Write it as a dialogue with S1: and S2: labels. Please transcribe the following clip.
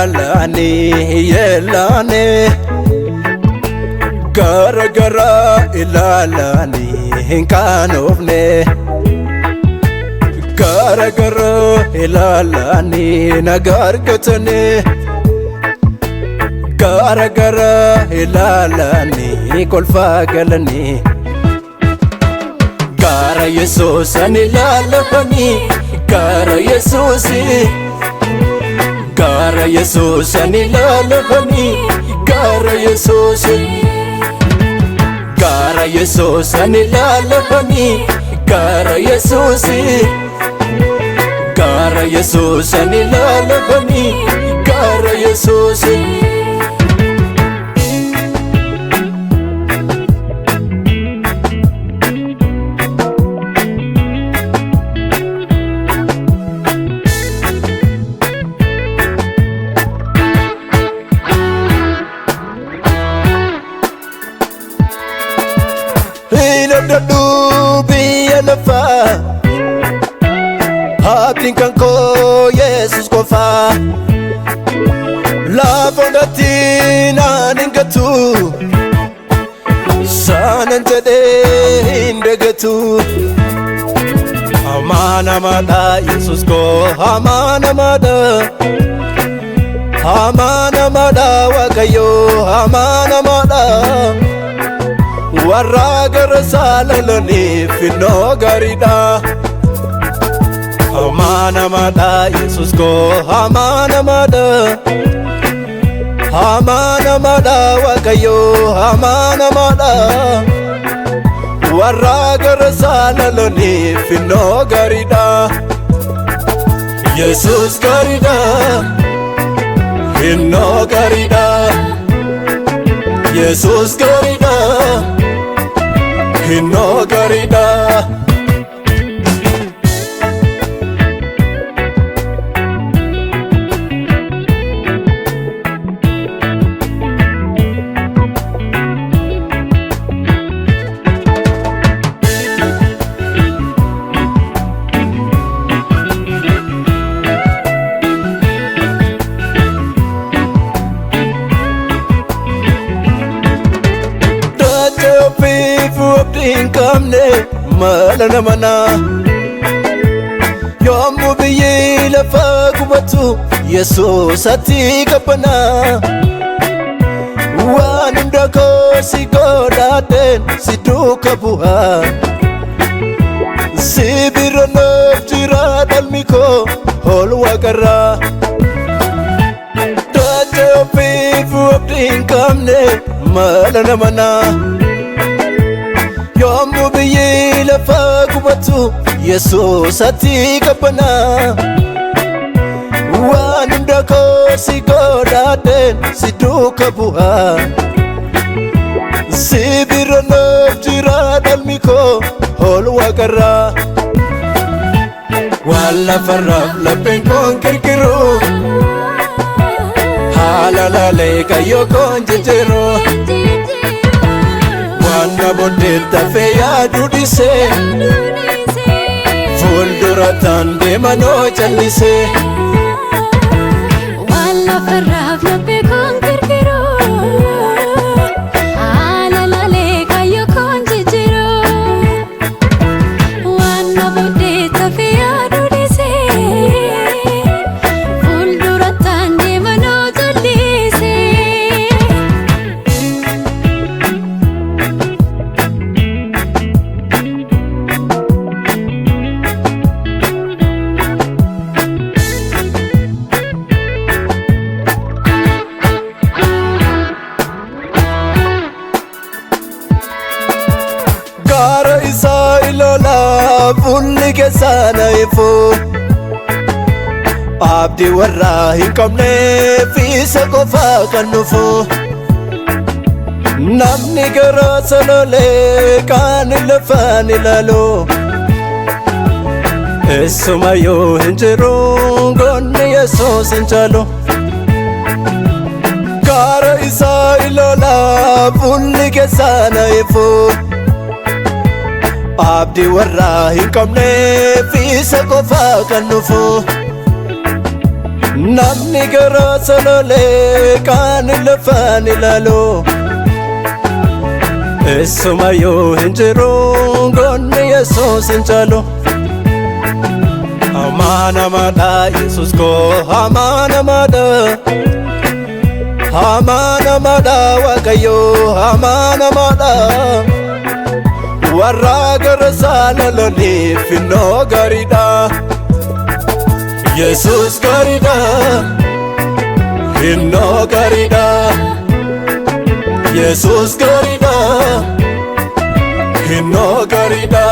S1: ilaalani yeellane gara gara ilaalani hin qaanofne gara gara ilaalani nagaa argatane gara gara ilaalani kolfaa galani gara Yesuusan ilaalani gara Yesuusi gara Yesuusan ilaalani gara Yesuusi gara Yesuusan ilaalani gara Yesuusi gara Yesuusan ilaalani gara Yesuusi Dubi alafa Hatin kanko Yesus kofa La fondatina ningatu Sanan jade indagatu Amana mada Yesus ko Amana mada wakayo Amana mada warra gara salalani finno garida amana mada Yesus ko amana mada wakayo amana mada warra gara salalani finno garida Yesus garida finno garida Yesus garida Hinno garida Kamne malana mana Yomu biyi lafa kubatu Yesus ati kapana Wanunda ko si godaten si duka buha Si bironof jira dalmiko hol wakara Date opifu abdin kamne malana mana Yomu biyi lafa kubatu Yesus ati kapana Wanunda ko si godaten si duka buha Si bironof jira dalmiko hol wakara Walla farraf lapen kon kirkiru Halalale kayo kon jejero Wanna bodeta feya dudise Fulduratan demano chalise
S2: Walla farraf lape kon kirkiro Halalale kayo kon jejero Wanna bodeta feya dudise Fulduratan demano chalise
S1: Gara isa ilola fulli kesana ifo Abdi warra hin qabne fiisa qofa kan dhufu Namni gara sanole kan lafaan ilaalo Esumayyuu hin jiru gonni Yesuus hin caalu Gara isa ilola fulli kesana ifo Abdi warra hin qabne fiisa qofa kan dhufu namni gara salolee kaan lafaan ilaalu eessumayyuu hin jiru goonni Yesuus hin caalu. Amaanamaadha Yesuus koo amaanamaadha, amaanamaadha Waaqayyo amaanamaadha. Warra gara salolee finnoo gaariidha. Yesuus gaariidha, finnoo gaariidha. Yesuus gaariidha, finnoo gaariidha.